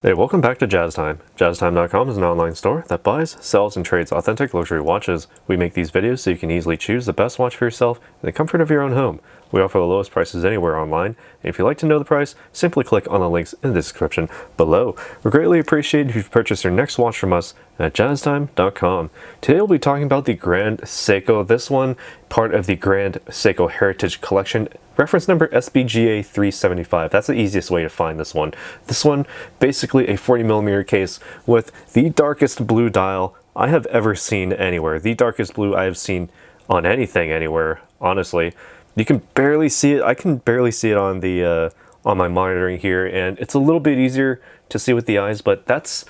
Hey, welcome back to Jaztime. Jaztime.com is an online store that buys, sells, and trades authentic luxury watches. We make these videos so you can easily choose the best watch for yourself in the comfort of your own home. We offer the lowest prices anywhere online, and if you'd like to know the price, simply click on the links in the description below. We greatly appreciate if you purchase your next watch from us at Jaztime.com. Today we'll be talking about the Grand Seiko. This one, part of the Grand Seiko Heritage Collection. Reference number SBGA375. That's the easiest way to find this one. This one, basically a 40mm case with the darkest blue dial I have ever seen anywhere. The darkest blue I have seen on anything anywhere, honestly. You can barely see it. I can barely see it on the on my monitoring here, and it's a little bit easier to see with the eyes, but that's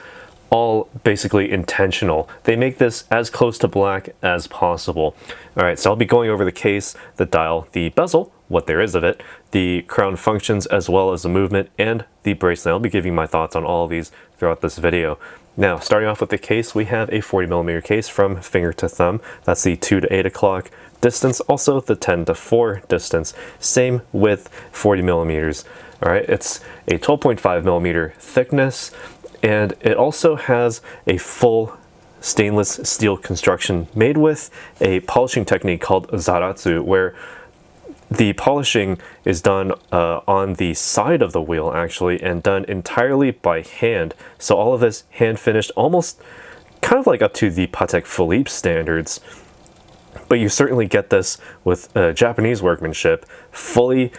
all basically intentional. They make this as close to black as possible. Alright, so I'll be going over the case, the dial, the bezel, what there is of it, the crown functions as well as the movement, and the bracelet. I'll be giving my thoughts on all of these throughout this video. Now, starting off with the case, we have a 40mm case from finger to thumb. That's the 2 to 8 o'clock distance, also the 10 to 4 distance. Same with 40mm. Alright, it's a 12.5mm thickness, and it also has a full stainless steel construction made with a polishing technique called zaratsu, where the polishing is done on the side of the wheel actually, and done entirely by hand. So all of this hand finished, almost kind of like up to the Patek Philippe standards. But you certainly get this with Japanese workmanship, fully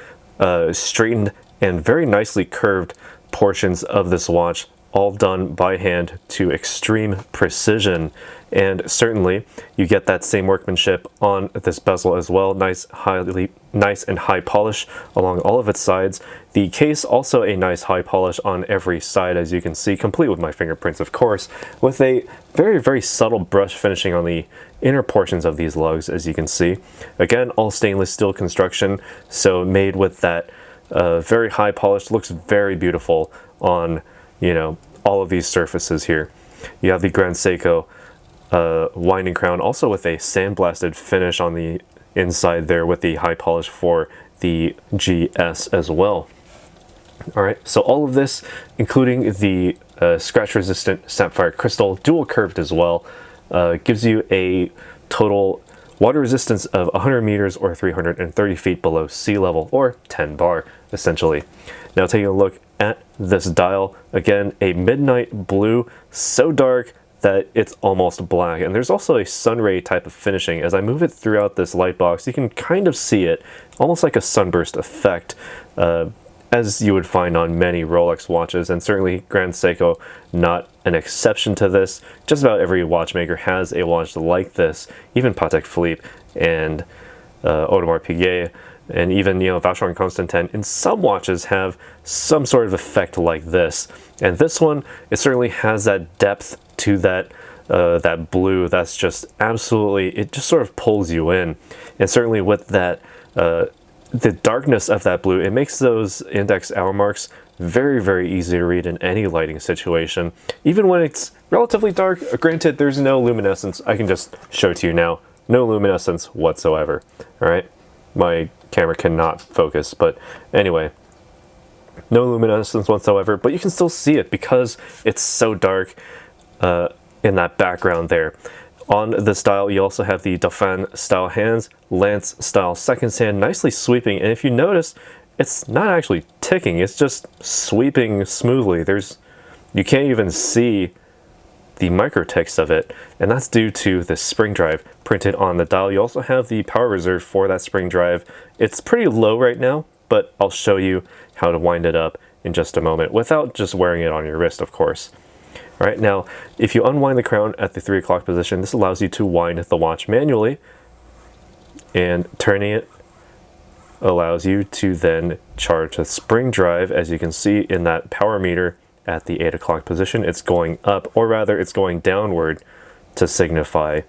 straightened and very nicely curved portions of this watch, all done by hand to extreme precision. And certainly you get that same workmanship on this bezel as well. Nice and high polish along all of its sides. The case also a nice high polish on every side, as you can see, complete with my fingerprints of course, with a very subtle brush finishing on the inner portions of these lugs, as you can see. Again, all stainless steel construction, so made with that very high polish. Looks very beautiful on, you know, all of these surfaces here. You have the Grand Seiko winding crown, also with a sandblasted finish on the inside there, with the high polish for the GS as well. Alright, so all of this, including the scratch resistant sapphire crystal, dual curved as well, gives you a total water resistance of 100 meters or 330 feet below sea level, or 10 bar essentially. Now taking a look at this dial, again a midnight blue, so dark that it's almost black, and there's also a sunray type of finishing. As I move it throughout this light box, you can kind of see it, almost like a sunburst effect, as you would find on many Rolex watches, and certainly Grand Seiko not an exception to this. Just about every watchmaker has a watch like this, even Patek Philippe and Audemars Piguet, and even, you know, Vacheron Constantin in some watches have some sort of effect like this. And this one, it certainly has that depth to that that blue that's just absolutely, it just sort of pulls you in. And certainly with that the darkness of that blue, it makes those index hour marks very easy to read in any lighting situation, even when it's relatively dark. Granted, there's no luminescence. I can just show it to you now. No luminescence whatsoever. All right, my camera cannot focus, but anyway, no luminescence whatsoever, but you can still see it because it's so dark in that background there. On this dial, you also have the Dauphin style hands, Lance style seconds hand, nicely sweeping, and if you notice, it's not actually ticking, it's just sweeping smoothly. You can't even see the micro ticks of it, and that's due to the spring drive printed on the dial. You also have the power reserve for that spring drive. It's pretty low right now, but I'll show you how to wind it up in just a moment, without just wearing it on your wrist, of course. All right, now, if you unwind the crown at the 3 o'clock position, this allows you to wind the watch manually, and turning it allows you to then charge the spring drive. As you can see in that power meter at the 8 o'clock position, it's going up, or rather it's going downward to signify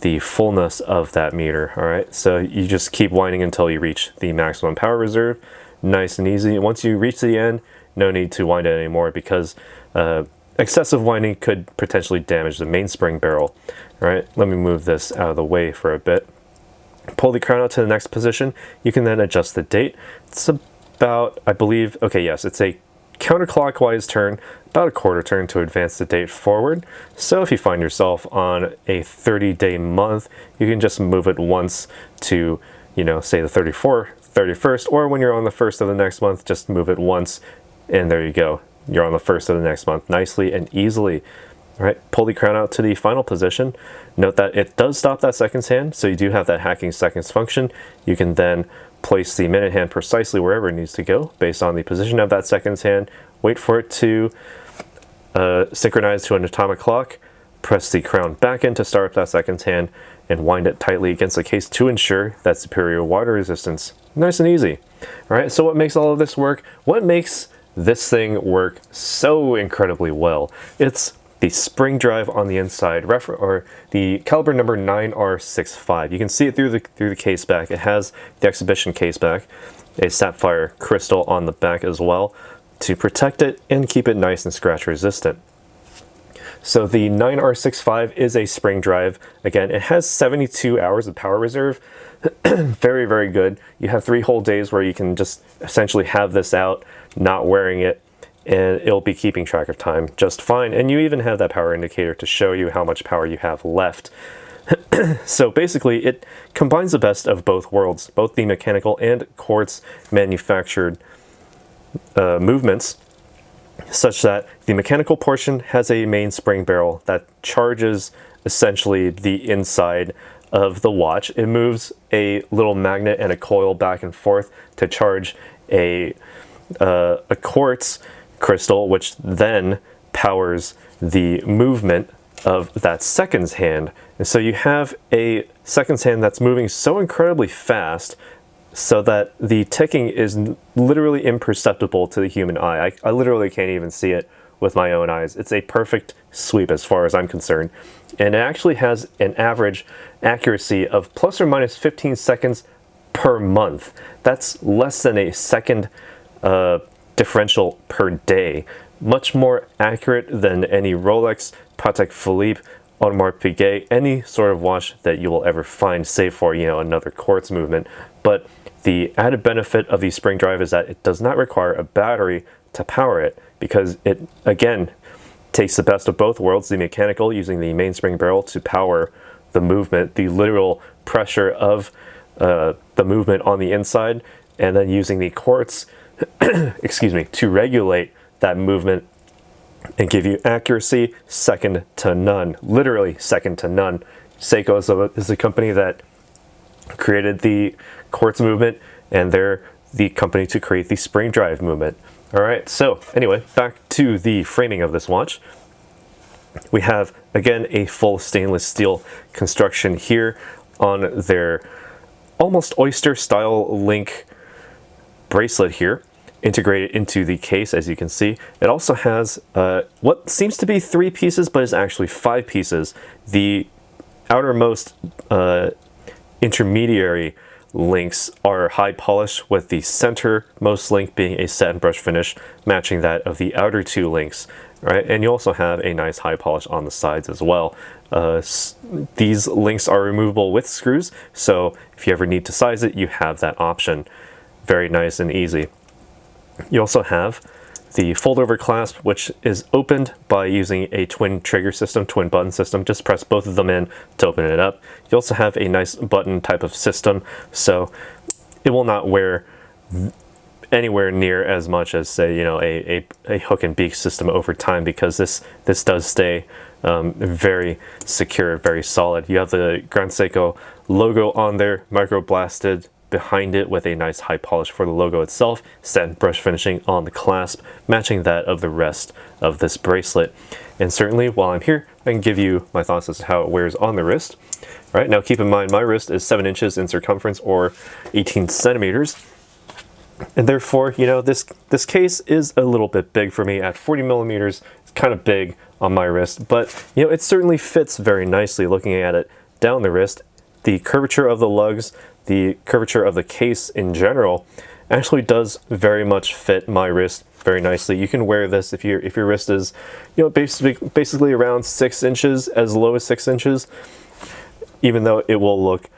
the fullness of that meter. All right, so you just keep winding until you reach the maximum power reserve. Nice and easy. Once you reach the end, no need to wind it anymore, because excessive winding could potentially damage the mainspring barrel. All right, let me move this out of the way for a bit. Pull the crown out to the next position. You can then adjust the date. It's about, I believe, okay, yes, it's a counterclockwise turn, about a quarter turn to advance the date forward. So if you find yourself on a 30-day month, you can just move it once to, you know, say the 31st, or when you're on the 1st of the next month, just move it once, and there you go. You're on the 1st of the next month nicely and easily. All right, pull the crown out to the final position. Note that it does stop that seconds hand, so you do have that hacking seconds function. You can then place the minute hand precisely wherever it needs to go based on the position of that seconds hand. Wait for it to synchronize to an atomic clock. Press the crown back in to start up that seconds hand and wind it tightly against the case to ensure that superior water resistance. Nice and easy. All right, so what makes all of this work? What makes this thing work so incredibly well? It's the spring drive on the inside, or the caliber number 9R65. You can see it through the case back. It has the exhibition case back, a sapphire crystal on the back as well to protect it and keep it nice and scratch resistant. So the 9R65 is a spring drive. Again, it has 72 hours of power reserve. Very, very good. You have 3 whole days where you can just essentially have this out, not wearing it, and it'll be keeping track of time just fine. And you even have that power indicator to show you how much power you have left. So basically, it combines the best of both worlds, both the mechanical and quartz manufactured movements, such that the mechanical portion has a main spring barrel that charges essentially the inside of the watch. It moves a little magnet and a coil back and forth to charge a quartz crystal, which then powers the movement of that seconds hand. And so you have a seconds hand that's moving so incredibly fast so that the ticking is literally imperceptible to the human eye. I literally can't even see it with my own eyes. It's a perfect sweep as far as I'm concerned. And it actually has an average accuracy of plus or minus 15 seconds per month. That's less than a second differential per day. Much more accurate than any Rolex, Patek Philippe, Audemars Piguet, any sort of watch that you will ever find, save for, you know, another quartz movement. But the added benefit of the spring drive is that it does not require a battery to power it, because it, again, takes the best of both worlds, the mechanical using the mainspring barrel to power the movement, the literal pressure of the movement on the inside, and then using the quartz excuse me, to regulate that movement and give you accuracy second to none, literally second to none. Seiko is the company that created the quartz movement, and they're the company to create the spring drive movement. All right, so anyway, back to the framing of this watch. We have, again, a full stainless steel construction here on their almost oyster style link bracelet here, integrated into the case, as you can see. It also has what seems to be 3 pieces, but is actually 5 pieces. The outermost intermediary links are high polish, with the centermost link being a satin brush finish, matching that of the outer 2 links. Right, and you also have a nice high polish on the sides as well. These links are removable with screws, so if you ever need to size it, you have that option. Very nice and easy. You also have the fold-over clasp, which is opened by using a twin trigger system, twin button system. Just press both of them in to open it up. You also have a nice button type of system, so it will not wear anywhere near as much as, say, you know, a hook and beak system over time, because this does stay very secure, very solid. You have the Grand Seiko logo on there, microblasted behind it with a nice high polish for the logo itself, satin brush finishing on the clasp, matching that of the rest of this bracelet. And certainly while I'm here, I can give you my thoughts as to how it wears on the wrist. All right, now keep in mind my wrist is 7 inches in circumference, or 18 centimeters. And therefore, you know, this case is a little bit big for me at 40 millimeters. It's kind of big on my wrist, but you know, it certainly fits very nicely looking at it down the wrist. The curvature of the lugs, the curvature of the case in general, actually does very much fit my wrist very nicely. You can wear this if your wrist is, you know, basically around 6 inches, as low as 6 inches, even though it will look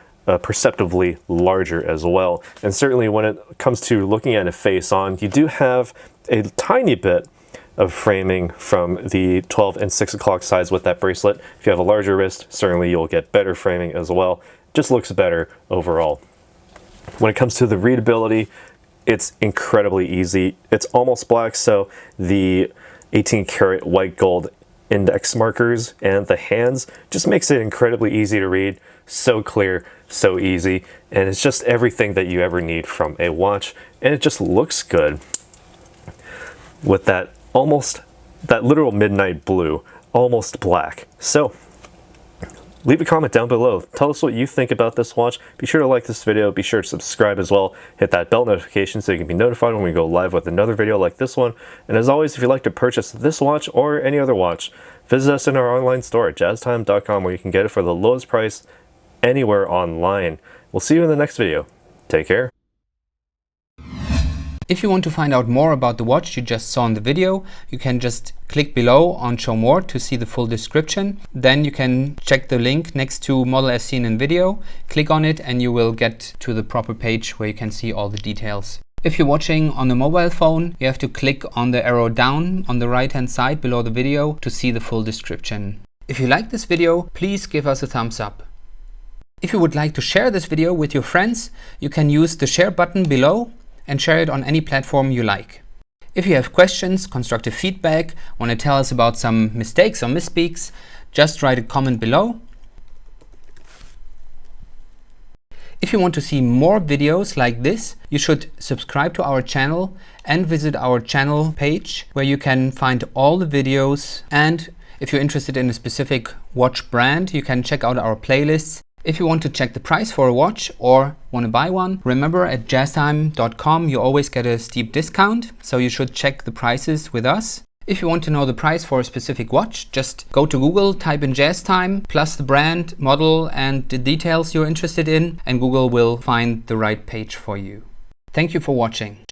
perceptibly larger as well. And certainly when it comes to looking at a face on, you do have a tiny bit of framing from the 12 and 6 o'clock size with that bracelet. If you have a larger wrist, certainly you'll get better framing as well. Just looks better overall. When it comes to the readability, it's incredibly easy. It's almost black, so the 18 karat white gold index markers and the hands just makes it incredibly easy to read. So clear, so easy, and it's just everything that you ever need from a watch, and it just looks good with that literal midnight blue, almost black. So leave a comment down below. Tell us what you think about this watch. Be sure to like this video. Be sure to subscribe as well. Hit that bell notification so you can be notified when we go live with another video like this one. And as always, if you'd like to purchase this watch or any other watch, visit us in our online store at jaztime.com, where you can get it for the lowest price anywhere online. We'll see you in the next video. Take care. If you want to find out more about the watch you just saw in the video, you can just click below on Show More to see the full description. Then you can check the link next to model as seen in video, click on it, and you will get to the proper page where you can see all the details. If you're watching on a mobile phone, you have to click on the arrow down on the right hand side below the video to see the full description. If you like this video, please give us a thumbs up. If you would like to share this video with your friends, you can use the share button below and share it on any platform you like. If you have questions, constructive feedback, want to tell us about some mistakes or misspeaks, just write a comment below. If you want to see more videos like this, you should subscribe to our channel and visit our channel page, where you can find all the videos. And if you're interested in a specific watch brand, you can check out our playlists. If you want to check the price for a watch or want to buy one, remember at jaztime.com you always get a steep discount, so you should check the prices with us. If you want to know the price for a specific watch, just go to Google, type in Jaztime, plus the brand, model, and the details you're interested in, and Google will find the right page for you. Thank you for watching.